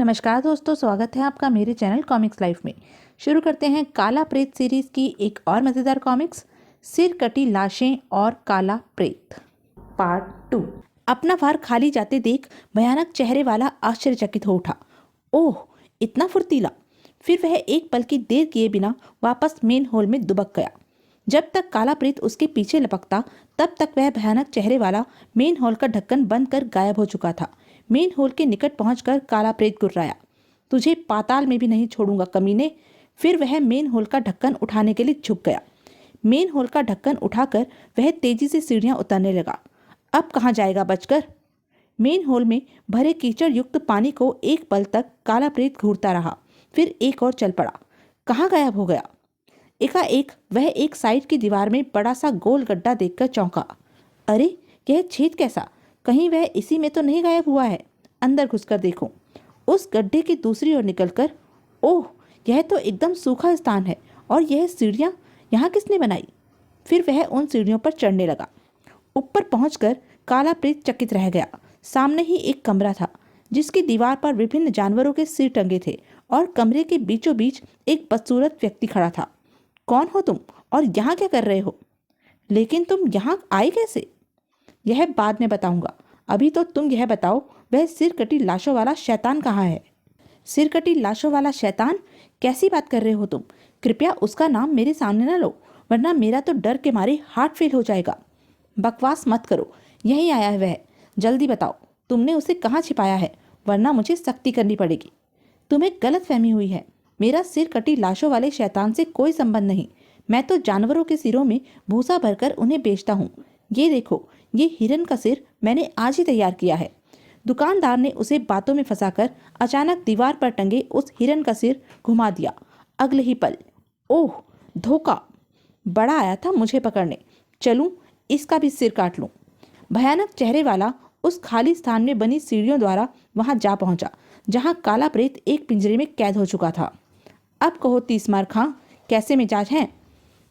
नमस्कार दोस्तों, स्वागत है आपका मेरे चैनल कॉमिक्स लाइफ में। शुरू करते हैं काला प्रेत सीरीज की एक और मज़ेदार कॉमिक्स, सिर कटी लाशें और काला प्रेत पार्ट 2। अपना वार खाली जाते देख भयानक चेहरे वाला आश्चर्यचकित हो उठा। ओह, इतना फुर्तीला! फिर वह एक पल की देर किए बिना वापस मेन हॉल में दुबक गया। जब तक काला प्रेत उसके पीछे लपकता तब तक वह भयानक चेहरे वाला मेन हॉल का ढक्कन बंद कर गायब हो चुका था। मेन हॉल के निकट पहुंचकर काला प्रेत गुर्राया, तुझे पाताल में भी नहीं छोड़ूंगा कमीने। फिर वह मेन हॉल का ढक्कन उठाने के लिए झुक गया। मेन हॉल का ढक्कन उठाकर वह तेजी से सीढ़ियां उतरने लगा। अब कहाँ जाएगा बचकर? मेन हॉल में भरे कीचड़ युक्त पानी को एक पल तक काला प्रेत घूरता रहा, फिर एक और चल पड़ा। कहाँ गायब हो गया? एकाएक वह एक साइड की दीवार में बड़ा सा गोल गड्ढा देखकर चौंका। अरे, यह छेद कैसा? कहीं वह इसी में तो नहीं गायब हुआ है? अंदर घुसकर देखूं। उस गड्ढे की दूसरी ओर निकलकर, ओह, यह तो एकदम सूखा स्थान है। और यह सीढ़ियां यहाँ किसने बनाई? फिर वह उन सीढ़ियों पर चढ़ने लगा। ऊपर पहुंचकर काला प्रेत चकित रह गया। सामने ही एक कमरा था जिसकी दीवार पर विभिन्न जानवरों के सिर टंगे थे और कमरे के बीचों बीच एक बदसूरत व्यक्ति खड़ा था। कौन हो तुम और यहाँ क्या कर रहे हो? लेकिन तुम यहाँ आए कैसे? यह बाद में बताऊंगा। अभी तो तुम यह बताओ, वह सिर कटी लाशों वाला शैतान कहाँ है? सिर कटी लाशों वाला शैतान? कैसी बात कर रहे हो तुम? कृपया उसका नाम मेरे सामने न लो, वरना मेरा तो डर के मारे हार्ट फेल हो जाएगा। बकवास मत करो, यहीं आया है वह। जल्दी बताओ, तुमने उसे कहाँ छिपाया है, वरना मुझे सख्ती करनी पड़ेगी। तुम्हें गलत फहमी हुई है। मेरा सिर कटी लाशों वाले शैतान से कोई संबंध नहीं। मैं तो जानवरों के सिरों में भूसा भरकर उन्हें बेचता हूँ। ये देखो, ये हिरन का सिर मैंने आज ही तैयार किया है। दुकानदार ने उसे बातों में फंसाकर अचानक दीवार पर टंगे उस हिरन का सिर घुमा दिया। अगले ही पल, ओह धोखा! बड़ा आया था मुझे पकड़ने। चलूं, इसका भी सिर काट लूं। भयानक चेहरे वाला उस खाली स्थान में बनी सीढ़ियों द्वारा वहां जा पहुंचा जहां काला प्रेत एक पिंजरे में कैद हो चुका था। अब कहो तीसमार खां, कैसे मिजाज हैं?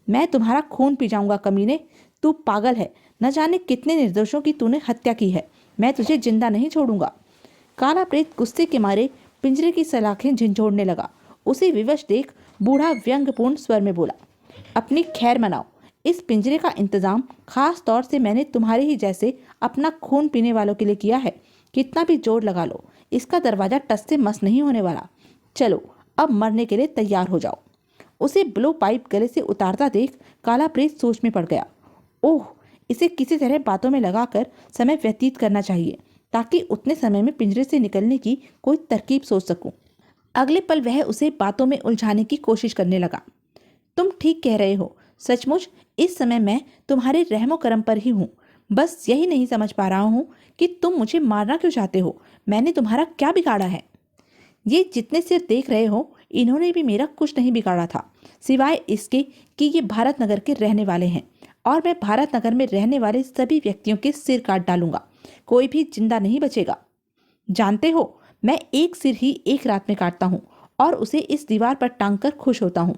मैं तुम्हारा खून पी जाऊंगा कमीने। तू पागल है, न जाने कितने निर्दोषों की तूने हत्या की है। मैं तुझे जिंदा नहीं छोड़ूंगा। काला प्रेत गुस्से के मारे पिंजरे की सलाखें झंझोड़ने लगा। उसे विवश देख बूढ़ा व्यंग्यपूर्ण स्वर में बोला, अपनी खैर मनाओ। इस पिंजरे का इंतजाम खास तौर से मैंने तुम्हारे ही जैसे अपना खून पीने वालों के लिए किया है। कितना भी जोर लगा लो, इसका दरवाजा टस से मस नहीं होने वाला। चलो, अब मरने के लिए तैयार हो जाओ। उसे ब्लो पाइप गले से उतारता देख काला प्रेत सोच में पड़ गया। ओह, इसे किसी तरह बातों में लगाकर समय व्यतीत करना चाहिए ताकि उतने समय में पिंजरे से निकलने की कोई तरकीब सोच सकूं। अगले पल वह उसे बातों में उलझाने की कोशिश करने लगा। तुम ठीक कह रहे हो, सचमुच इस समय मैं तुम्हारे रहमो करम पर ही हूँ। बस यही नहीं समझ पा रहा हूँ कि तुम मुझे मारना क्यों चाहते हो। मैंने तुम्हारा क्या बिगाड़ा है? ये जितने सिर देख रहे हो, इन्होंने भी मेरा कुछ नहीं बिगाड़ा था, सिवाय इसके कि ये भारत नगर के रहने वाले हैं और मैं भारत नगर में रहने वाले सभी व्यक्तियों के सिर काट डालूंगा। कोई भी जिंदा नहीं बचेगा। जानते हो, मैं एक सिर ही एक रात में काटता हूँ और उसे इस दीवार पर टांग कर खुश होता हूँ।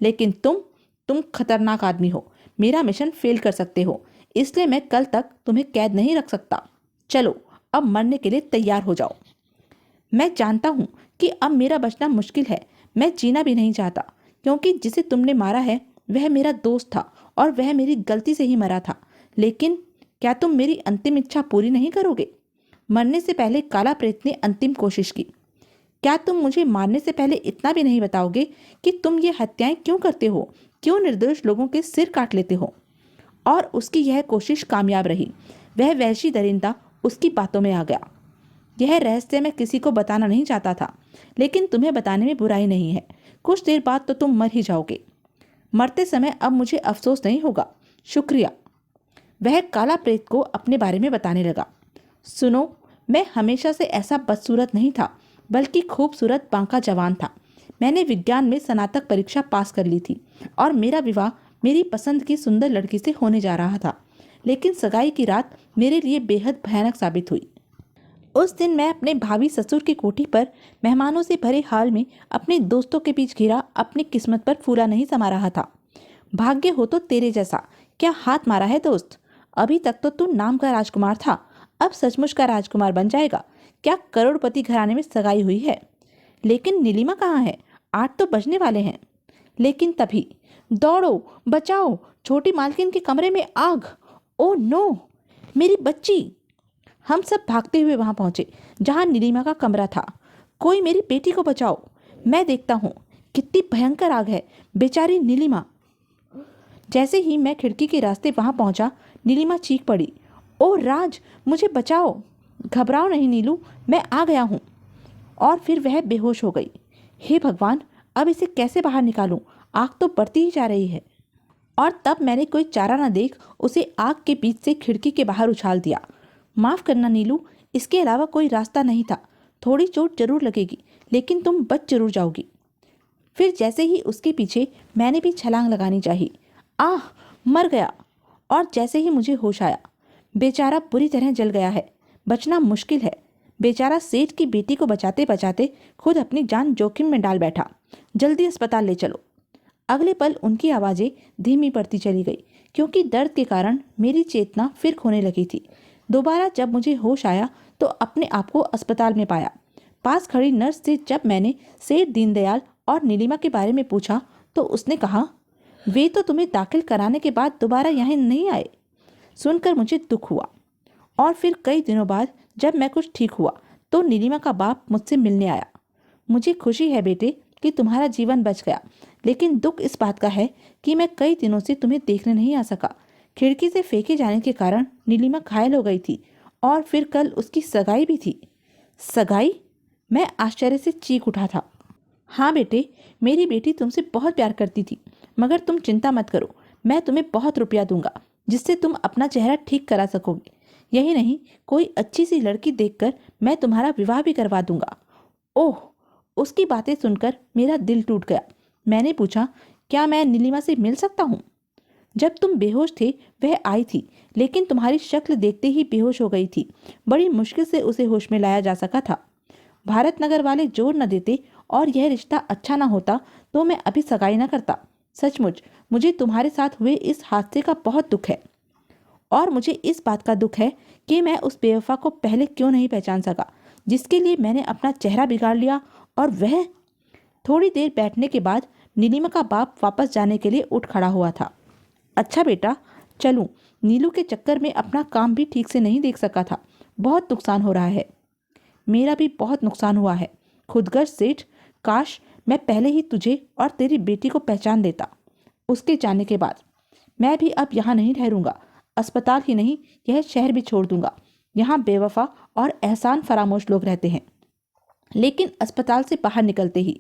लेकिन तुम खतरनाक आदमी हो, मेरा मिशन फेल कर सकते हो, इसलिए मैं कल तक तुम्हें कैद नहीं रख सकता। चलो, अब मरने के लिए तैयार हो जाओ। मैं जानता हूँ कि अब मेरा बचना मुश्किल है। मैं जीना भी नहीं चाहता, क्योंकि जिसे तुमने मारा है वह मेरा दोस्त था और वह मेरी गलती से ही मरा था। लेकिन क्या तुम मेरी अंतिम इच्छा पूरी नहीं करोगे? मरने से पहले काला प्रेत ने अंतिम कोशिश की। क्या तुम मुझे मारने से पहले इतना भी नहीं बताओगे कि तुम ये हत्याएं क्यों करते हो, क्यों निर्दोष लोगों के सिर काट लेते हो? और उसकी यह कोशिश कामयाब रही। वह वहशी दरिंदा उसकी बातों में आ गया। यह रहस्य मैं किसी को बताना नहीं चाहता था, लेकिन तुम्हें बताने में बुराई नहीं है। कुछ देर बाद तो तुम मर ही जाओगे। मरते समय अब मुझे अफसोस नहीं होगा। शुक्रिया। वह काला प्रेत को अपने बारे में बताने लगा। सुनो, मैं हमेशा से ऐसा बदसूरत नहीं था, बल्कि खूबसूरत बांका जवान था। मैंने विज्ञान में स्नातक परीक्षा पास कर ली थी और मेरा विवाह मेरी पसंद की सुंदर लड़की से होने जा रहा था। लेकिन सगाई की रात मेरे लिए बेहद भयानक साबित हुई। उस दिन मैं अपने भावी ससुर की कोठी पर मेहमानों से भरे हाल में अपने दोस्तों के बीच घिरा अपनी किस्मत पर फूला नहीं समा रहा था। भाग्य हो तो तेरे जैसा। क्या हाथ मारा है दोस्त? अभी तक तो तू नाम का राजकुमार था, अब सचमुच का राजकुमार बन जाएगा। क्या करोड़पति घराने में सगाई हुई है? लेकिन नीलिमा कहाँ है? 8 तो बजने वाले हैं। लेकिन तभी दौड़ो, बचाओ, छोटी मालकिन के कमरे में आग। ओ नो, मेरी बच्ची। हम सब भागते हुए वहां पहुंचे जहां नीलिमा का कमरा था। कोई मेरी बेटी को बचाओ, मैं देखता हूँ। कितनी भयंकर आग है, बेचारी नीलिमा। जैसे ही मैं खिड़की के रास्ते वहां पहुंचा, नीलिमा चीख पड़ी, ओ राज, मुझे बचाओ। घबराओ नहीं नीलू, मैं आ गया हूँ। और फिर वह बेहोश हो गई। हे भगवान, अब इसे कैसे बाहर निकालूं? आग तो बढ़ती ही जा रही है। और तब मैंने कोई चारा न देख उसे आग के बीच से खिड़की के बाहर उछाल दिया। माफ करना नीलू, इसके अलावा कोई रास्ता नहीं था। थोड़ी चोट जरूर लगेगी, लेकिन तुम बच जरूर जाओगी। फिर जैसे ही उसके पीछे मैंने भी छलांग लगानी चाहिए। आह, मर गया। और जैसे ही मुझे होश आया, बेचारा बुरी तरह जल गया है, बचना मुश्किल है। बेचारा सेठ की बेटी को बचाते बचाते खुद अपनी जान जोखिम में डाल बैठा। जल्दी अस्पताल ले चलो। अगले पल उनकी आवाज़ें धीमी पड़ती चली गई, क्योंकि दर्द के कारण मेरी चेतना फिर खोने लगी थी। दोबारा जब मुझे होश आया तो अपने आप को अस्पताल में पाया। पास खड़ी नर्स से जब मैंने सेठ दीनदयाल और नीलिमा के बारे में पूछा तो उसने कहा, वे तो तुम्हें दाखिल कराने के बाद दोबारा यहाँ नहीं आए। सुनकर मुझे दुख हुआ। और फिर कई दिनों बाद जब मैं कुछ ठीक हुआ तो नीलिमा का बाप मुझसे मिलने आया। मुझे खुशी है बेटे कि तुम्हारा जीवन बच गया, लेकिन दुख इस बात का है कि मैं कई दिनों से तुम्हें देखने नहीं आ सका। खिड़की से फेंके जाने के कारण नीलिमा घायल हो गई थी और फिर कल उसकी सगाई भी थी। सगाई? मैं आश्चर्य से चीख उठा था। हाँ बेटे, मेरी बेटी तुमसे बहुत प्यार करती थी, मगर तुम चिंता मत करो, मैं तुम्हें बहुत रुपया दूंगा जिससे तुम अपना चेहरा ठीक करा सकोगे। यही नहीं, कोई अच्छी सी लड़की देखकर मैं तुम्हारा विवाह भी करवा दूंगा। ओह, उसकी बातें सुनकर मेरा दिल टूट गया। मैंने पूछा, क्या मैं नीलिमा से मिल सकता हूँ? जब तुम बेहोश थे वह आई थी, लेकिन तुम्हारी शक्ल देखते ही बेहोश हो गई थी। बड़ी मुश्किल से उसे होश में लाया जा सका था। भारत नगर वाले जोर न देते और यह रिश्ता अच्छा न होता तो मैं अभी सगाई न करता। सचमुच मुझे तुम्हारे साथ हुए इस हादसे का बहुत दुख है। और मुझे इस बात का दुख है कि मैं उस बेवफा को पहले क्यों नहीं पहचान सका, जिसके लिए मैंने अपना चेहरा बिगाड़ लिया। और वह। थोड़ी देर बैठने के बाद नीलिमा का बाप वापस जाने के लिए उठ खड़ा हुआ था। अच्छा बेटा, चलूं। नीलू के चक्कर में अपना काम भी ठीक से नहीं देख सका था। बहुत नुकसान हो रहा है। मेरा भी बहुत नुकसान हुआ है। खुदगर्ज सेठ, काश मैं पहले ही तुझे और तेरी बेटी को पहचान लेता। उसके जाने के बाद मैं भी अब यहाँ नहीं ठहरूंगा। अस्पताल ही नहीं, यह शहर भी छोड़ दूंगा। यहाँ बेवफा और एहसान फरामोश लोग रहते हैं। लेकिन अस्पताल से बाहर निकलते ही,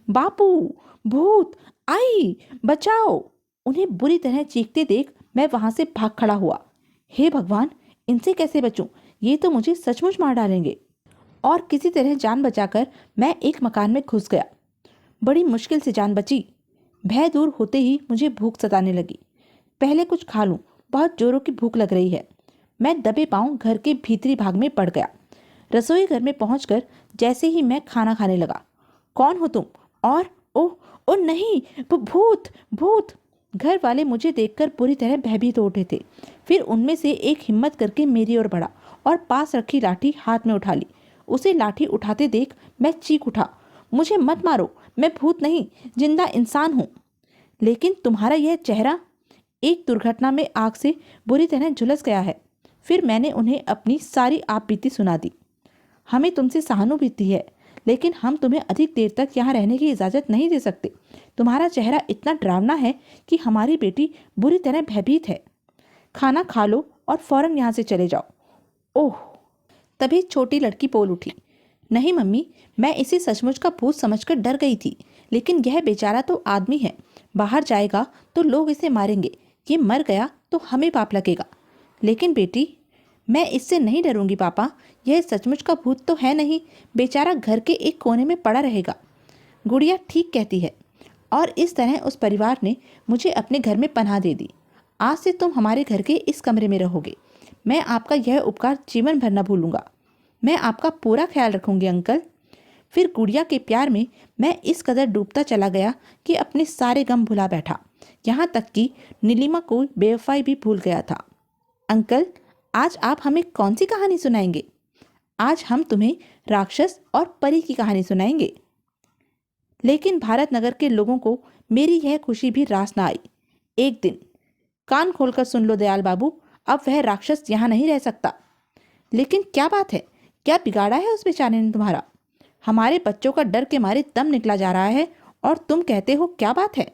बापू, भूत, आई, बचाओ! उन्हें बुरी तरह चीखते देख मैं वहां से भाग खड़ा हुआ। हे भगवान, इनसे कैसे बचूं? ये तो मुझे सचमुच मार डालेंगे। और किसी तरह जान बचाकर मैं एक मकान में घुस गया। बड़ी मुश्किल से जान बची। भय दूर होते ही मुझे भूख सताने लगी। पहले कुछ खा लूं, बहुत जोरों की भूख लग रही है। मैं दबे पांव घर के भीतरी भाग में पड़ गया। रसोई घर में पहुंचकर जैसे ही मैं खाना खाने लगा, कौन हो तुम? और ओह ओ नहीं, भूत, भूत! घर वाले मुझे देखकर पूरी तरह भयभीत हो उठे थे। फिर उनमें से एक हिम्मत करके मेरी ओर बढ़ा और पास रखी लाठी हाथ में उठा ली। उसे लाठी उठाते देख मैं चीख उठा, मुझे मत मारो, मैं भूत नहीं, जिंदा इंसान हूँ। लेकिन तुम्हारा यह चेहरा एक दुर्घटना में आग से बुरी तरह झुलस गया है। फिर मैंने उन्हें अपनी सारी आपबीती सुना दी। हमें तुमसे सहानुभूति है, लेकिन हम तुम्हें अधिक देर तक यहाँ रहने की इजाज़त नहीं दे सकते। तुम्हारा चेहरा इतना डरावना है कि हमारी बेटी बुरी तरह भयभीत है। खाना खा लो और फौरन यहाँ से चले जाओ। ओह! तभी छोटी लड़की बोल उठी, नहीं मम्मी, मैं इसे सचमुच का भूत समझकर डर गई थी, लेकिन यह बेचारा तो आदमी है। बाहर जाएगा तो लोग इसे मारेंगे। ये मर गया तो हमें पाप लगेगा। लेकिन बेटी, मैं इससे नहीं डरूंगी पापा। यह सचमुच का भूत तो है नहीं। बेचारा घर के एक कोने में पड़ा रहेगा। गुड़िया ठीक कहती है। और इस तरह उस परिवार ने मुझे अपने घर में पनाह दे दी। आज से तुम हमारे घर के इस कमरे में रहोगे। मैं आपका यह उपकार जीवन भर न भूलूंगा। मैं आपका पूरा ख्याल रखूंगी अंकल। फिर गुड़िया के प्यार में मैं इस कदर डूबता चला गया कि अपने सारे गम भुला बैठा। यहाँ तक कि नीलिमा को बेवफाई भी भूल गया था। अंकल, आज आप हमें कौन सी कहानी सुनाएंगे? आज हम तुम्हें राक्षस और परी की कहानी सुनाएंगे। लेकिन भारत नगर के लोगों को मेरी यह खुशी भी रास न आई। एक दिन, कान खोलकर सुन लो दयाल बाबू, अब वह राक्षस यहाँ नहीं रह सकता। लेकिन क्या बात है, क्या बिगाड़ा है उस बेचारे ने तुम्हारा? हमारे बच्चों का डर के मारे दम निकला जा रहा है और तुम कहते हो क्या बात है?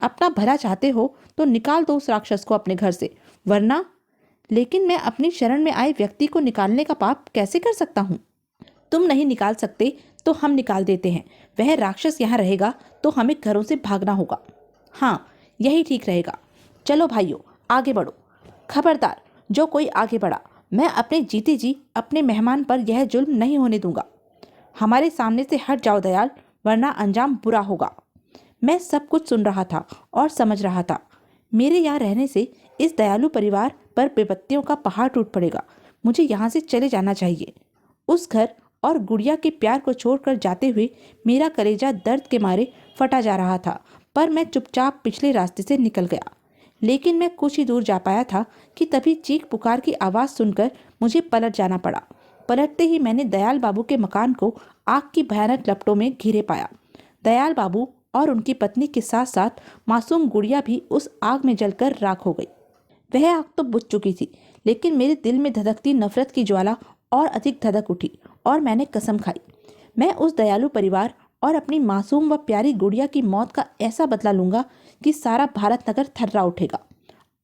अपना भला चाहते हो तो निकाल दो उस राक्षस को अपने घर से, वरना। लेकिन मैं अपनी शरण में आए व्यक्ति को निकालने का पाप कैसे कर सकता हूँ? तुम नहीं निकाल सकते तो हम निकाल देते हैं। वह राक्षस यहाँ रहेगा तो हमें घरों से भागना होगा। हाँ, यही ठीक रहेगा। चलो भाइयों, आगे बढ़ो। खबरदार, जो कोई आगे बढ़ा, मैं अपने जीते जी अपने मेहमान पर यह जुल्म नहीं होने दूंगा। हमारे सामने से हट जाओ दयाल, वरना अंजाम बुरा होगा। मैं सब कुछ सुन रहा था और समझ रहा था। मेरे यहाँ रहने से इस दयालु परिवार पर विपत्तियों का पहाड़ टूट पड़ेगा। मुझे यहाँ से चले जाना चाहिए। उस घर और गुड़िया के प्यार को छोड़कर जाते हुए मेरा कलेजा दर्द के मारे फटा जा रहा था, पर मैं चुपचाप पिछले रास्ते से निकल गया। लेकिन मैं कुछ ही दूर जा पाया था कि तभी चीख पुकार की आवाज़ सुनकर मुझे पलट जाना पड़ा। पलटते ही मैंने दयाल बाबू के मकान को आग की भयानक लपटों में घिरे पाया। दयाल बाबू और उनकी पत्नी के साथ साथ मासूम गुड़िया भी उस आग में जलकर राख हो गई। वह आग तो बुझ चुकी थी, लेकिन मेरे दिल में धधकती नफरत की ज्वाला और अधिक धधक उठी और मैंने कसम खाई, मैं उस दयालु परिवार और अपनी मासूम व प्यारी गुड़िया की मौत का ऐसा बदला लूंगा कि सारा भारत नगर थर्रा उठेगा।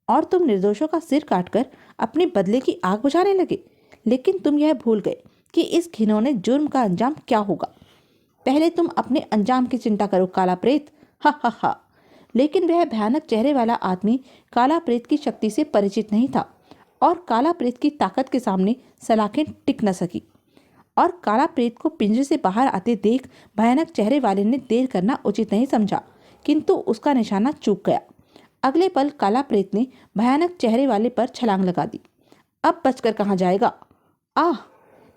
और तुम निर्दोषों का सिर काटकर अपने बदले की आग बुझाने लगे। लेकिन तुम यह भूल गए कि इस घिनौने जुर्म का अंजाम क्या होगा। पहले तुम अपने अंजाम की चिंता करो काला प्रेत। हा हा हा। लेकिन वह भयानक चेहरे वाला आदमी काला प्रेत की शक्ति से परिचित नहीं था और काला प्रेत की ताकत के सामने सलाखें टिक न सकी। और काला प्रेत को पिंजरे से बाहर आते देख भयानक चेहरे वाले ने देर करना उचित नहीं समझा, किंतु उसका निशाना चूक गया। अगले पल काला प्रेत ने भयानक चेहरे वाले पर छलांग लगा दी। अब बचकर कहाँ जाएगा? आह!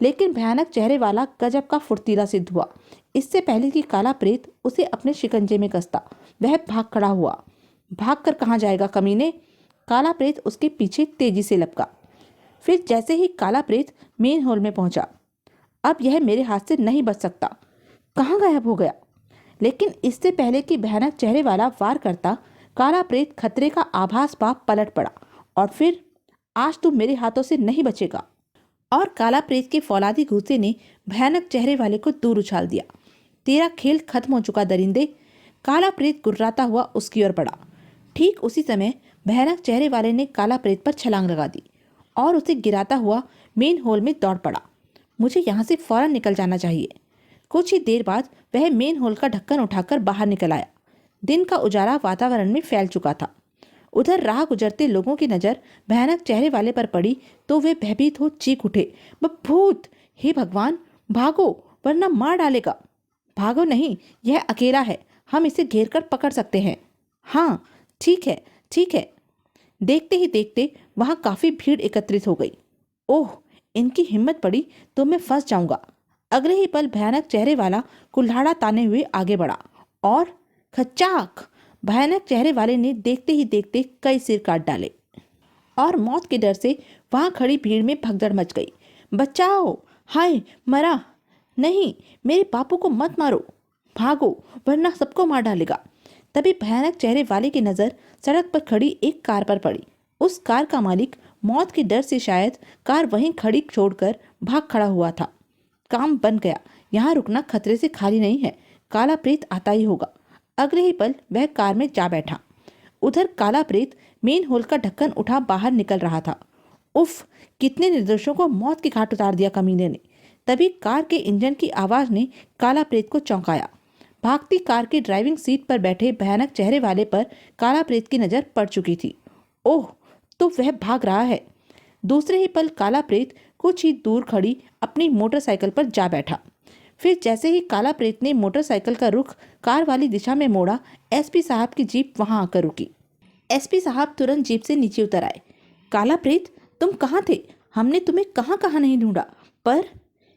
लेकिन भयानक चेहरे वाला गजब का फुर्तीला सिद्ध हुआ। इससे पहले कि काला प्रेत उसे अपने शिकंजे में कसता, वह भाग खड़ा हुआ। भाग कर कहाँ जाएगा कमीने? काला प्रेत उसके पीछे तेजी से लपका। फिर जैसे ही काला प्रेत मेन हॉल में पहुंचा, अब यह मेरे हाथ से नहीं बच सकता, कहाँ गायब हो गया? लेकिन इससे पहले कि भयानक चेहरे वाला वार करता, काला प्रेत खतरे का आभास पा पलट पड़ा और फिर, आज तू मेरे हाथों से नहीं बचेगा। और काला प्रेत के फौलादी घूंसे ने भयानक चेहरे वाले को दूर उछाल दिया। तेरा खेल खत्म हो चुका दरिंदे। काला प्रेत गुर्राता हुआ उसकी ओर बढ़ा। ठीक उसी समय भयानक चेहरे वाले ने काला प्रेत पर छलांग लगा दी और उसे गिराता हुआ मेन हॉल में दौड़ पड़ा। मुझे यहाँ से फौरन निकल जाना चाहिए। कुछ ही देर बाद वह मेन हॉल का ढक्कन उठाकर बाहर निकल आया। दिन का उजाला वातावरण में फैल चुका था। उधर राह गुजरते लोगों की नजर भयानक चेहरे वाले पर पड़ी तो वे भयभीत हो चीख उठे, भूत! हे भगवान, भागो वरना मार डालेगा। भागो नहीं, यह अकेला है, हम इसे घेर कर पकड़ सकते हैं। हाँ, ठीक है, ठीक है। देखते ही देखते वहां काफी भीड़ एकत्रित हो गई। ओह, इनकी हिम्मत पड़ी तो मैं फंस जाऊंगा। अगले ही पल भयानक चेहरे वाला कुल्हाड़ा ताने हुए आगे बढ़ा और खचाक! भयानक चेहरे वाले ने देखते ही देखते कई सिर काट डाले और मौत के डर से वहां खड़ी भीड़ में भगदड़ मच गई। बचाओ! हाय, मरा! नहीं, मेरे बापू को मत मारो! भागो वरना सबको मार डालेगा। तभी भयानक चेहरे वाले की नजर सड़क पर खड़ी एक कार पर पड़ी। उस कार का मालिक मौत के डर से शायद कार वहीं खड़ी छोड़कर भाग खड़ा हुआ था। काम बन गया, यहाँ रुकना खतरे से खाली नहीं है। काला प्रेत आता ही होगा। अगले ही पल वह कार में जा बैठा। उधर काला प्रेत मेन हॉल का ढक्कन उठा बाहर निकल रहा था। उफ! कितने निर्दोषों को मौत के घाट उतार दिया कमीने ने। तभी कार के इंजन की आवाज ने काला प्रेत को चौंकाया। भागती कार की ड्राइविंग सीट पर बैठे भयानक चेहरे वाले पर काला प्रेत की नजर पड़ चुकी थी। ओह, तो वह भाग रहा है। दूसरे ही पल काला प्रेत कुछ ही दूर खड़ी अपनी मोटरसाइकिल पर जा बैठा। फिर जैसे ही काला प्रेत ने मोटरसाइकिल का रुख कार वाली दिशा में मोड़ा, एसपी साहब की जीप वहां आकर रुकी। एसपी साहब तुरंत जीप से नीचे उतर आए। काला प्रेत, तुम कहाँ थे? हमने तुम्हें कहाँ कहाँ नहीं ढूंढा। पर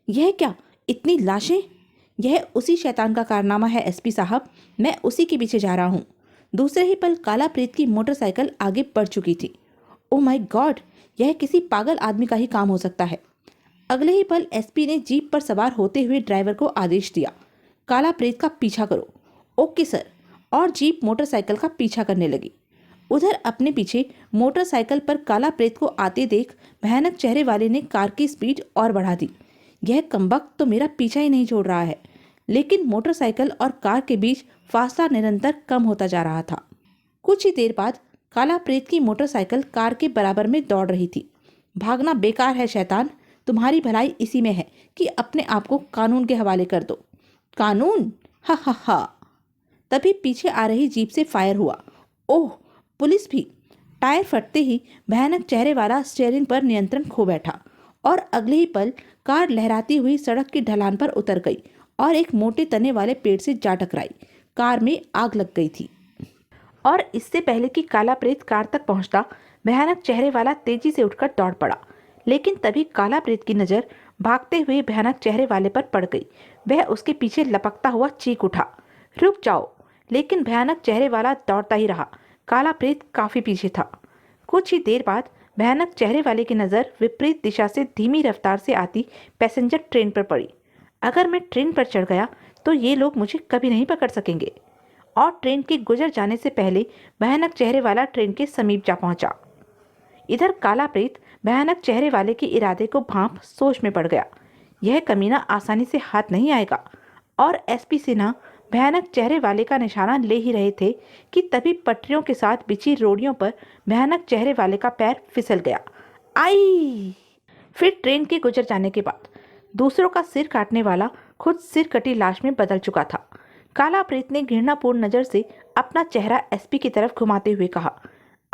यह क्या, इतनी लाशें? यह उसी शैतान का कारनामा है एसपी साहब, मैं उसी के पीछे जा रहा हूँ। दूसरे ही पल काला प्रेत की मोटरसाइकिल आगे बढ़ चुकी थी। ओह माय गॉड, यह किसी पागल आदमी का ही काम हो सकता है। अगले ही पल एसपी ने जीप पर सवार होते हुए ड्राइवर को आदेश दिया, काला प्रेत का पीछा करो। Okay sir. और जीप मोटरसाइकिल का पीछा करने लगी। उधर अपने पीछे मोटरसाइकिल पर काला प्रेत को आते देख भयानक चेहरे वाले ने कार की स्पीड और बढ़ा दी। यह कमबख्त तो मेरा पीछा ही नहीं छोड़ रहा है। लेकिन मोटरसाइकिल और कार के बीच फासला निरंतर कम होता जा रहा था। कुछ ही देर बाद काला प्रेत की मोटरसाइकिल कार के बराबर में दौड़ रही थी। भागना बेकार है शैतान, तुम्हारी भलाई इसी में है कि अपने आप को कानून के हवाले कर दो। कानून? हा हा हा। तभी पीछे आ रही जीप से फायर हुआ। ओह, पुलिस भी! टायर फटते ही भयानक चेहरे वाला स्टीयरिंग पर नियंत्रण खो बैठा और अगले ही पल कार लहराती हुई सड़क की ढलान पर उतर गई और एक मोटे तने वाले पेड़ से जा टकराई। कार में आग लग गई थी। और इससे पहले कि काला प्रेत कार तक पहुंचता, भयानक चेहरे वाला तेजी से उठकर दौड़ पड़ा। लेकिन तभी काला प्रेत की नजर भागते हुए भयानक चेहरे वाले पर पड़ गई। वह उसके पीछे लपकता हुआ चीख उठा, रुक जाओ! लेकिन भयानक चेहरे वाला दौड़ता ही रहा। काला प्रेत काफी पीछे था। कुछ ही देर बाद भयानक चेहरे वाले की नजर विपरीत दिशा से धीमी रफ्तार से आती पैसेंजर ट्रेन पर पड़ी। अगर मैं ट्रेन पर चढ़ गया तो ये लोग मुझे कभी नहीं पकड़ सकेंगे। और ट्रेन के गुजर जाने से पहले भयानक चेहरे वाला ट्रेन के समीप जा पहुंचा। इधर काला प्रेत भयानक चेहरे वाले के इरादे को भांप सोच में पड़ गया। यह कमीना आसानी से हाथ नहीं आएगा। और एसपी सिन्हा भयानक चेहरे वाले का निशाना ले ही रहे थे कि तभी पटरियों के साथ बिछी रोड़ियों पर भयानक चेहरे वाले का पैर फिसल गया। आई! फिर ट्रेन के गुजर जाने के बाद दूसरों का सिर काटने वाला खुद सिर कटी लाश में बदल चुका था। काला प्रेत ने घृणापूर्ण नजर से अपना चेहरा एसपी की तरफ घुमाते हुए कहा,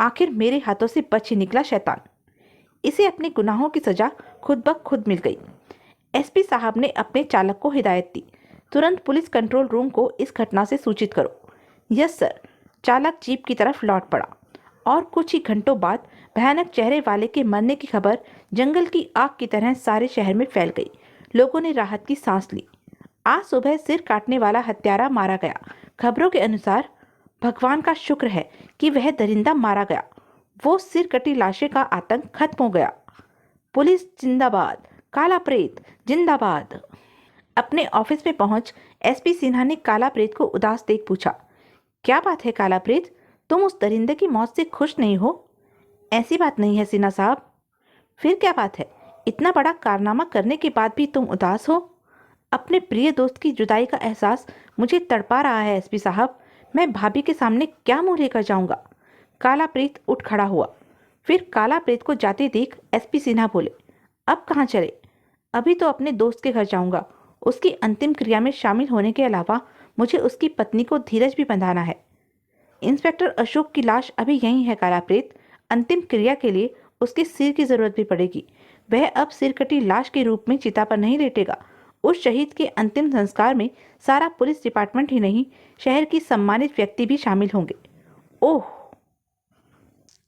आखिर मेरे हाथों से बच ही निकला शैतान। इसे अपने गुनाहों की सजा खुद ब खुद मिल गई। एसपी साहब ने अपने चालक को हिदायत दी, तुरंत पुलिस कंट्रोल रूम को इस घटना से सूचित करो। Yes sir. चालक जीप की तरफ लौट पड़ा और कुछ ही घंटों बाद भयानक चेहरे वाले के मरने की खबर जंगल की आग की तरह सारे शहर में फैल गई। लोगों ने राहत की सांस ली। आज सुबह सिर काटने वाला हत्यारा मारा गया। खबरों के अनुसार भगवान का शुक्र है कि वह दरिंदा मारा गया। वो सिर कटी लाशें का आतंक खत्म हो गया। पुलिस जिंदाबाद, काला प्रेत जिंदाबाद। अपने ऑफिस में पहुंच एसपी सिन्हा ने काला प्रेत को उदास देख पूछा, क्या बात है काला प्रेत, तुम उस दरिंदे की मौत से खुश नहीं हो? ऐसी बात नहीं है सिन्हा साहब। फिर क्या बात है? इतना बड़ा कारनामा करने के बाद भी तुम उदास हो? अपने प्रिय दोस्त की जुदाई का एहसास मुझे तड़पा रहा है एसपी साहब। मैं भाभी के सामने क्या मुंह लेकर जाऊंगा? काला प्रेत उठ खड़ा हुआ। फिर काला प्रेत को जाते देख एसपी सिन्हा बोले, अब कहाँ चले? अभी तो अपने दोस्त के घर जाऊंगा। उसकी अंतिम क्रिया में शामिल होने के अलावा मुझे उसकी पत्नी को धीरज भी बंधाना है। इंस्पेक्टर अशोक की लाश अभी यहीं है काला प्रेत। अंतिम क्रिया के लिए उसके सिर की जरूरत भी पड़ेगी। वह अब सिर कटी लाश के रूप में चिता पर नहीं लेटेगा। उस शहीद के अंतिम संस्कार में सारा पुलिस डिपार्टमेंट ही नहीं, शहर की सम्मानित व्यक्ति भी शामिल होंगे। ओह!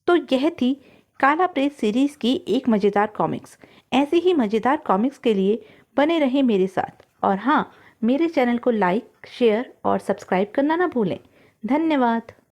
तो यह थी काला प्रेत सीरीज की एक मजेदार कॉमिक्स। ऐसी ही मजेदार कॉमिक्स के लिए बने रहें मेरे साथ। और हाँ, मेरे चैनल को लाइक, शेयर और सब्सक्राइब करना ना भूलें। धन्यवाद।